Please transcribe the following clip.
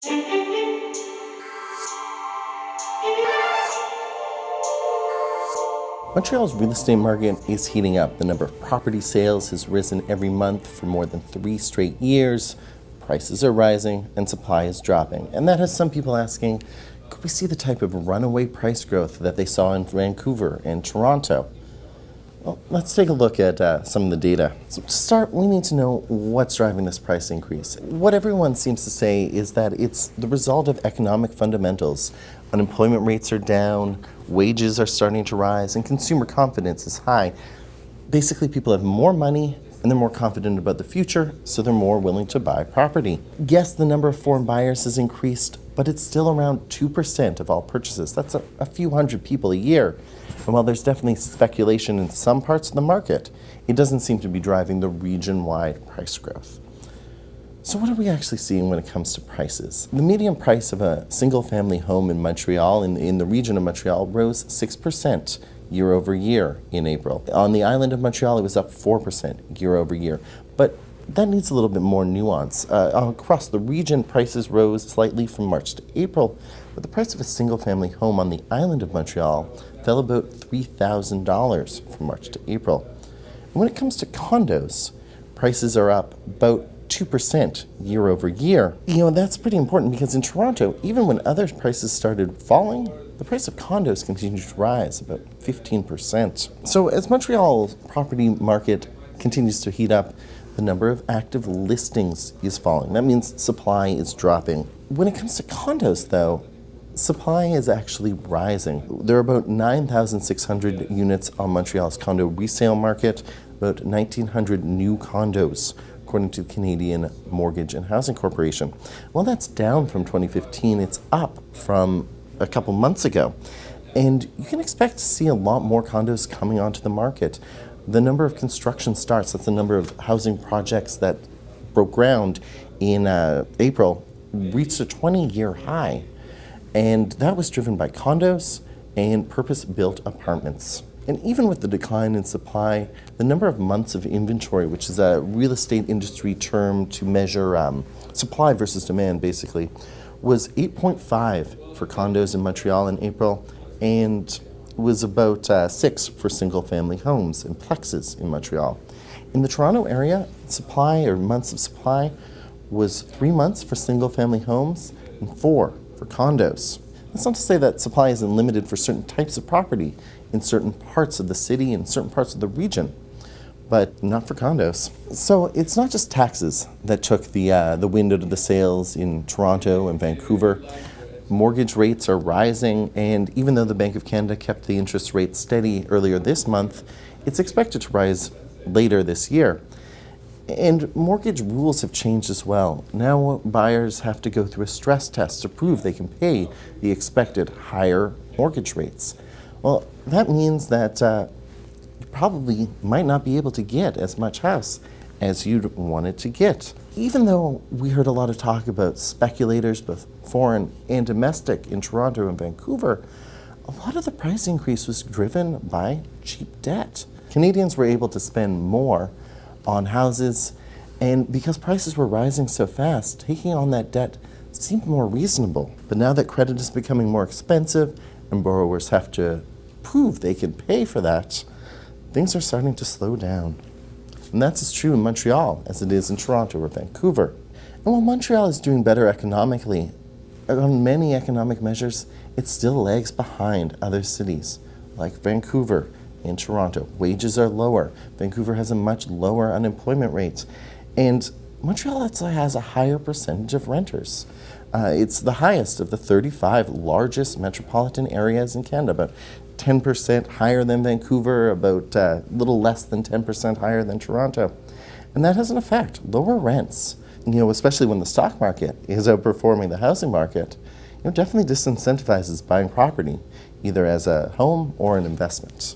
Montreal's real estate market is heating up. The number of property sales has risen every month for more than 3 straight years. Prices are rising and supply is dropping. And that has some people asking, could we see the type of runaway price growth that they saw in Vancouver and Toronto? Well, let's take a look at some of the data. So to start, we need to know what's driving this price increase. What everyone seems to say is that it's the result of economic fundamentals. Unemployment rates are down, wages are starting to rise, and consumer confidence is high. Basically, people have more money and they're more confident about the future, so they're more willing to buy property. Yes, the number of foreign buyers has increased, but it's still around 2% of all purchases. That's a few hundred people a year. And while there's definitely speculation in some parts of the market, it doesn't seem to be driving the region-wide price growth. So what are we actually seeing when it comes to prices? The median price of a single-family home in Montreal, in the region of Montreal, rose 6% year over year in April. On the island of Montreal, it was up 4% year over year. But that needs a little bit more nuance. Across the region, prices rose slightly from March to April, but the price of a single-family home on the island of Montreal fell about $3,000 from March to April. And when it comes to condos, prices are up about 2% year over year. That's pretty important because in Toronto, even when other prices started falling, the price of condos continued to rise about 15%. So as Montreal's property market continues to heat up, the number of active listings is falling. That means supply is dropping. When it comes to condos, though, supply is actually rising. There are about 9,600 units on Montreal's condo resale market, about 1,900 new condos, according to the Canadian Mortgage and Housing Corporation. Well, that's down from 2015. It's up from a couple months ago. And you can expect to see a lot more condos coming onto the market. The number of construction starts, that's the number of housing projects that broke ground in April, reached a 20-year high. And that was driven by condos and purpose-built apartments. And even with the decline in supply, the number of months of inventory, which is a real estate industry term to measure supply versus demand, basically, was 8.5 for condos in Montreal in April, and was about 6 for single-family homes and plexes in Montreal. In the Toronto area, supply or months of supply was 3 months for single-family homes and 4 for condos. That's not to say that supply isn't limited for certain types of property in certain parts of the city and certain parts of the region, but not for condos. So it's not just taxes that took the wind out of the sails in Toronto and Vancouver. Mortgage rates are rising, and even though the Bank of Canada kept the interest rate steady earlier this month, it's expected to rise later this year. And mortgage rules have changed as well. Now buyers have to go through a stress test to prove they can pay the expected higher mortgage rates. Well, that means that you probably might not be able to get as much house as you'd wanted to get. Even though we heard a lot of talk about speculators, both foreign and domestic, in Toronto and Vancouver, a lot of the price increase was driven by cheap debt. Canadians were able to spend more on houses, and because prices were rising so fast, taking on that debt seemed more reasonable. But now that credit is becoming more expensive and borrowers have to prove they can pay for that, things are starting to slow down. And that's as true in Montreal as it is in Toronto or Vancouver. And while Montreal is doing better economically, on many economic measures, it still lags behind other cities like Vancouver and Toronto. Wages are lower. Vancouver has a much lower unemployment rate. And Montreal actually has a higher percentage of renters. It's the highest of the 35 largest metropolitan areas in Canada, about 10% higher than Vancouver, about a little less than 10% higher than Toronto. And that has an effect. Lower rents, especially when the stock market is outperforming the housing market, definitely disincentivizes buying property, either as a home or an investment.